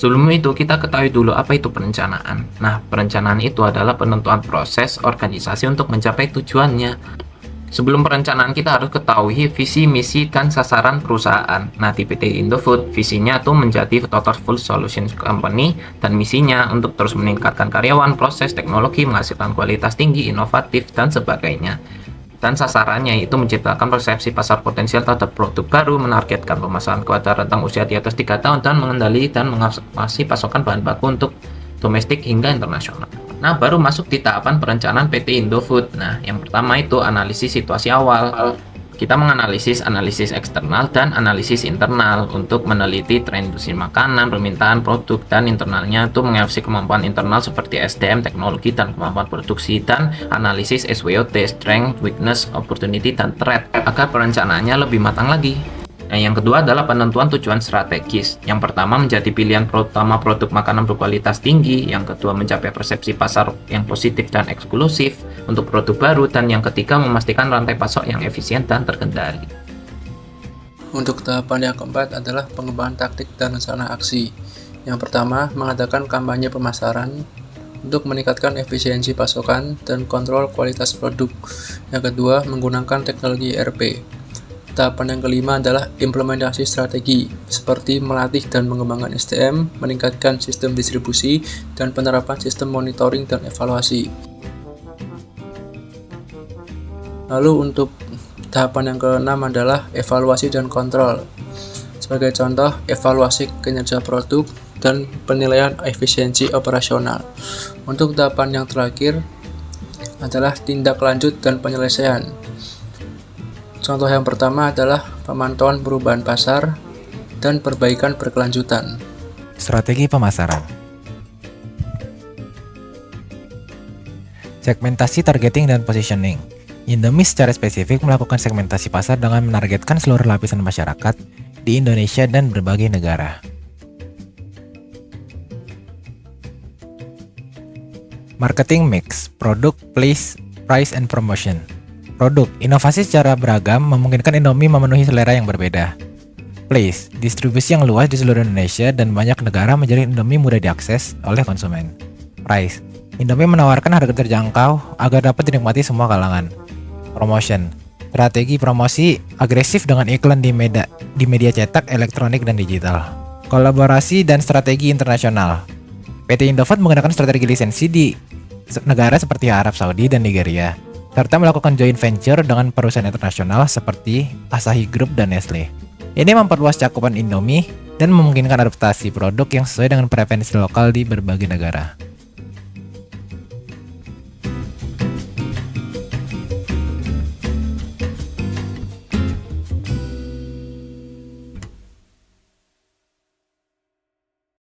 Sebelum itu, kita ketahui dulu apa itu perencanaan. Nah, perencanaan itu adalah penentuan proses organisasi untuk mencapai tujuannya. Sebelum perencanaan kita harus ketahui visi, misi, dan sasaran perusahaan. Nah, di PT Indofood, visinya tuh menjadi Total Full Solution Company dan misinya untuk terus meningkatkan karyawan, proses, teknologi, menghasilkan kualitas tinggi, inovatif, dan sebagainya. Dan sasarannya itu menciptakan persepsi pasar potensial terhadap produk baru, menargetkan pemasaran kepada rentang usia di atas 3 tahun, dan mengendali dan mengawasi pasokan bahan baku untuk domestik hingga internasional. Nah, baru masuk di tahapan perencanaan PT Indofood. Nah, yang pertama itu analisis situasi awal. Kita menganalisis analisis eksternal dan analisis internal untuk meneliti tren industri makanan, permintaan produk, dan internalnya itu mengevaluasi kemampuan internal seperti SDM, teknologi, dan kemampuan produksi, dan analisis SWOT, strength, weakness, opportunity, dan threat agar perencanaannya lebih matang lagi. Nah, yang kedua adalah penentuan tujuan strategis. Yang pertama menjadi pilihan utama produk makanan berkualitas tinggi, yang kedua mencapai persepsi pasar yang positif dan eksklusif untuk produk baru, dan yang ketiga memastikan rantai pasok yang efisien dan terkendali. Untuk tahapan yang keempat adalah pengembangan taktik dan rencana aksi. Yang pertama, mengadakan kampanye pemasaran untuk meningkatkan efisiensi pasokan dan kontrol kualitas produk. Yang kedua, menggunakan teknologi ERP. Tahapan yang kelima adalah implementasi strategi, seperti melatih dan mengembangkan SDM, meningkatkan sistem distribusi, dan penerapan sistem monitoring dan evaluasi. Lalu untuk tahapan yang keenam adalah evaluasi dan kontrol. Sebagai contoh, evaluasi kinerja produk dan penilaian efisiensi operasional. Untuk tahapan yang terakhir adalah tindak lanjut dan penyelesaian. Contoh yang pertama adalah pemantauan perubahan pasar dan perbaikan berkelanjutan. Strategi pemasaran. Segmentasi, targeting, dan positioning. Indomie secara spesifik melakukan segmentasi pasar dengan menargetkan seluruh lapisan masyarakat di Indonesia dan berbagai negara. Marketing mix, produk, place, price, and promotion. Produk, inovasi secara beragam memungkinkan Indomie memenuhi selera yang berbeda. Place, distribusi yang luas di seluruh Indonesia dan banyak negara menjadi Indomie mudah diakses oleh konsumen. Price, Indomie menawarkan harga terjangkau agar dapat dinikmati semua kalangan. Promotion, strategi promosi agresif dengan iklan di media cetak, elektronik, dan digital. Kolaborasi dan strategi internasional. PT Indofood menggunakan strategi lisensi di negara seperti Arab Saudi dan Nigeria, serta melakukan joint venture dengan perusahaan internasional seperti Asahi Group dan Nestle. Ini memperluas cakupan Indomie dan memungkinkan adaptasi produk yang sesuai dengan preferensi lokal di berbagai negara.